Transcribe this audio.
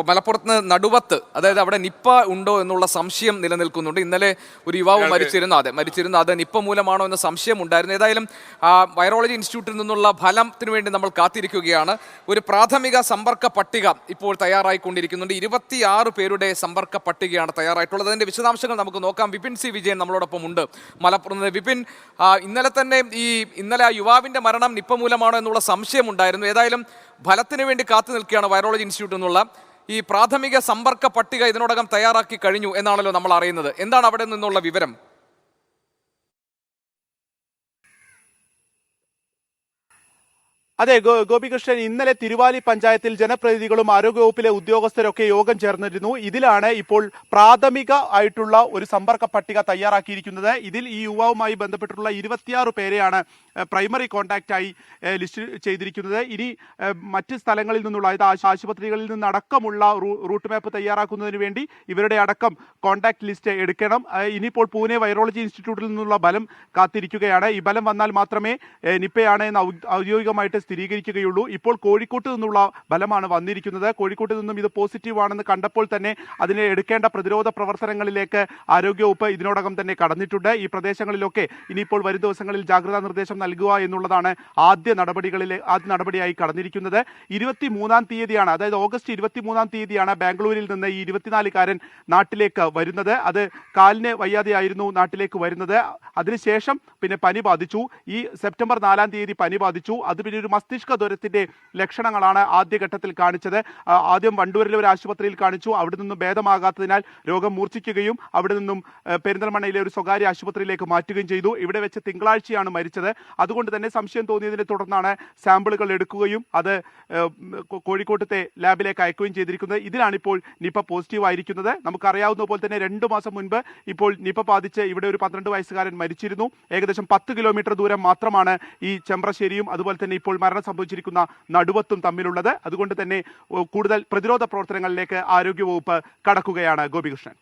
മലപ്പുറത്ത് നടുവത്ത്, അതായത് അവിടെ നിപ്പ ഉണ്ടോ എന്നുള്ള സംശയം നിലനിൽക്കുന്നുണ്ട്. ഇന്നലെ ഒരു യുവാവ് മരിച്ചിരുന്നു. അത് നിപ്പ മൂലമാണോ എന്ന സംശയം ഉണ്ടായിരുന്നു. ഏതായാലും വൈറോളജി ഇൻസ്റ്റിറ്റ്യൂട്ടിൽ നിന്നുള്ള ഫലത്തിന് വേണ്ടി നമ്മൾ കാത്തിരിക്കുകയാണ്. ഒരു പ്രാഥമിക സമ്പർക്ക പട്ടിക ഇപ്പോൾ തയ്യാറായിക്കൊണ്ടിരിക്കുന്നുണ്ട്. 26 പേരുടെ സമ്പർക്ക പട്ടികയാണ് തയ്യാറായിട്ടുള്ളത്. അതിന്റെ വിശദാംശങ്ങൾ നമുക്ക് നോക്കാം. വിപിൻ സി വിജയൻ നമ്മളോടൊപ്പം ഉണ്ട് മലപ്പുറത്ത്. വിപിൻ, ഇന്നലെ തന്നെ ആ യുവാവിന്റെ മരണം നിപ്പ മൂലമാണോ എന്നുള്ള സംശയം ഉണ്ടായിരുന്നു. ഏതായാലും ഫലത്തിന് വേണ്ടി കാത്തു നിൽക്കുകയാണ് വൈറോളജി ഇൻസ്റ്റിറ്റ്യൂട്ടിൽ നിന്നുള്ള. ഈ പ്രാഥമിക സമ്പർക്ക പട്ടിക ഇതിനോടകം തയ്യാറാക്കി കഴിഞ്ഞു എന്നാണല്ലോ നമ്മൾ അറിയുന്നത്. എന്താണ് അവിടെ നിന്നുള്ള വിവരം? അതെ ഗോപികൃഷ്ണൻ, ഇന്നലെ തിരുവാലി പഞ്ചായത്തിൽ ജനപ്രതിനിധികളും ആരോഗ്യവകുപ്പിലെ ഉദ്യോഗസ്ഥരൊക്കെ യോഗം ചേർന്നിരുന്നു. ഇതിലാണ് ഇപ്പോൾ പ്രാഥമിക ആയിട്ടുള്ള ഒരു സമ്പർക്ക പട്ടിക തയ്യാറാക്കിയിരിക്കുന്നത്. ഇതിൽ ഈ യുവാവുമായി ബന്ധപ്പെട്ടിട്ടുള്ള 26 പേരെയാണ് പ്രൈമറി കോൺടാക്റ്റായി ലിസ്റ്റ് ചെയ്തിരിക്കുന്നത്. ഇനി മറ്റ് സ്ഥലങ്ങളിൽ നിന്നുള്ള, അതായത് ആശുപത്രികളിൽ നിന്നടക്കമുള്ള റൂട്ട് മാപ്പ് തയ്യാറാക്കുന്നതിന് വേണ്ടി ഇവരുടെ അടക്കം കോൺടാക്ട് ലിസ്റ്റ് എടുക്കണം. ഇനിയിപ്പോൾ പൂനെ വൈറോളജി ഇൻസ്റ്റിറ്റ്യൂട്ടിൽ നിന്നുള്ള ഫലം കാത്തിരിക്കുകയാണ്. ഈ ഫലം വന്നാൽ മാത്രമേ നിപ്പയാണ് എന്ന് ഔദ്യോഗികമായിട്ട് സ്ഥിരീകരിക്കുകയുള്ളൂ. ഇപ്പോൾ കോഴിക്കോട്ട് നിന്നുള്ള ഫലമാണ് വന്നിരിക്കുന്നത്. കോഴിക്കോട്ട് നിന്നും ഇത് പോസിറ്റീവ് ആണെന്ന് കണ്ടപ്പോൾ തന്നെ അതിനെ എടുക്കേണ്ട പ്രതിരോധ പ്രവർത്തനങ്ങളിലേക്ക് ആരോഗ്യവകുപ്പ് ഇതിനോടകം തന്നെ കടന്നിട്ടുണ്ട്. ഈ പ്രദേശങ്ങളിലൊക്കെ ഇനിയിപ്പോൾ വരും ദിവസങ്ങളിൽ ജാഗ്രതാ നിർദ്ദേശം നൽകുക എന്നുള്ളതാണ് ആദ്യ നടപടിയായി കടന്നിരിക്കുന്നത്. 23-ാം തീയതിയാണ്, അതായത് ഓഗസ്റ്റ് 23-ാം തീയതിയാണ് ബാംഗ്ലൂരിൽ നിന്ന് ഈ 24-കാരൻ നാട്ടിലേക്ക് വരുന്നത്. അത് കാലിന് വയ്യാതെയായിരുന്നു നാട്ടിലേക്ക് വരുന്നത്. അതിനുശേഷം പിന്നെ പനി ബാധിച്ചു. ഈ സെപ്റ്റംബർ 4-ാം തീയതി പനി ബാധിച്ചു. അത് പിന്നെ ഒരു മസ്തിഷ്ക ജ്വരത്തിന്റെ ലക്ഷണങ്ങളാണ് ആദ്യഘട്ടത്തിൽ കാണിച്ചത്. ആദ്യം വണ്ടൂരിലെ ഒരു ആശുപത്രിയിൽ കാണിച്ചു. അവിടെ നിന്നും ഭേദമാകാത്തതിനാൽ രോഗം മൂർച്ഛിക്കുകയും അവിടെ നിന്നും പെരിന്തൽമണ്ണയിലെ ഒരു സ്വകാര്യ ആശുപത്രിയിലേക്ക് മാറ്റുകയും ചെയ്തു. ഇവിടെ വെച്ച് തിങ്കളാഴ്ചയാണ് മരിച്ചത്. അതുകൊണ്ട് തന്നെ സംശയം തോന്നിയതിനെ തുടർന്നാണ് സാമ്പിളുകൾ എടുക്കുകയും അത് കോഴിക്കോട്ടത്തെ ലാബിലേക്ക് അയക്കുകയും ചെയ്തിരിക്കുന്നത്. ഇതിലാണിപ്പോൾ നിപ്പ പോസിറ്റീവ് ആയിരിക്കുന്നത്. നമുക്കറിയാവുന്ന പോലെ തന്നെ 2 മാസം മുൻപ് ഇപ്പോൾ നിപ്പ ബാധിച്ച് ഇവിടെ ഒരു 12 വയസ്സുകാരൻ മരിച്ചിരുന്നു. ഏകദേശം 10 കിലോമീറ്റർ ദൂരം മാത്രമാണ് ഈ ചെമ്പ്രശ്ശേരിയും അതുപോലെ തന്നെ ഇപ്പോൾ മരണം സംഭവിച്ചിരിക്കുന്ന നടുവത്തും തമ്മിലുള്ളത്. അതുകൊണ്ട് തന്നെ കൂടുതൽ പ്രതിരോധ പ്രവർത്തനങ്ങളിലേക്ക് ആരോഗ്യവകുപ്പ് കടക്കുകയാണ്. ഗോപികൃഷ്ണൻ.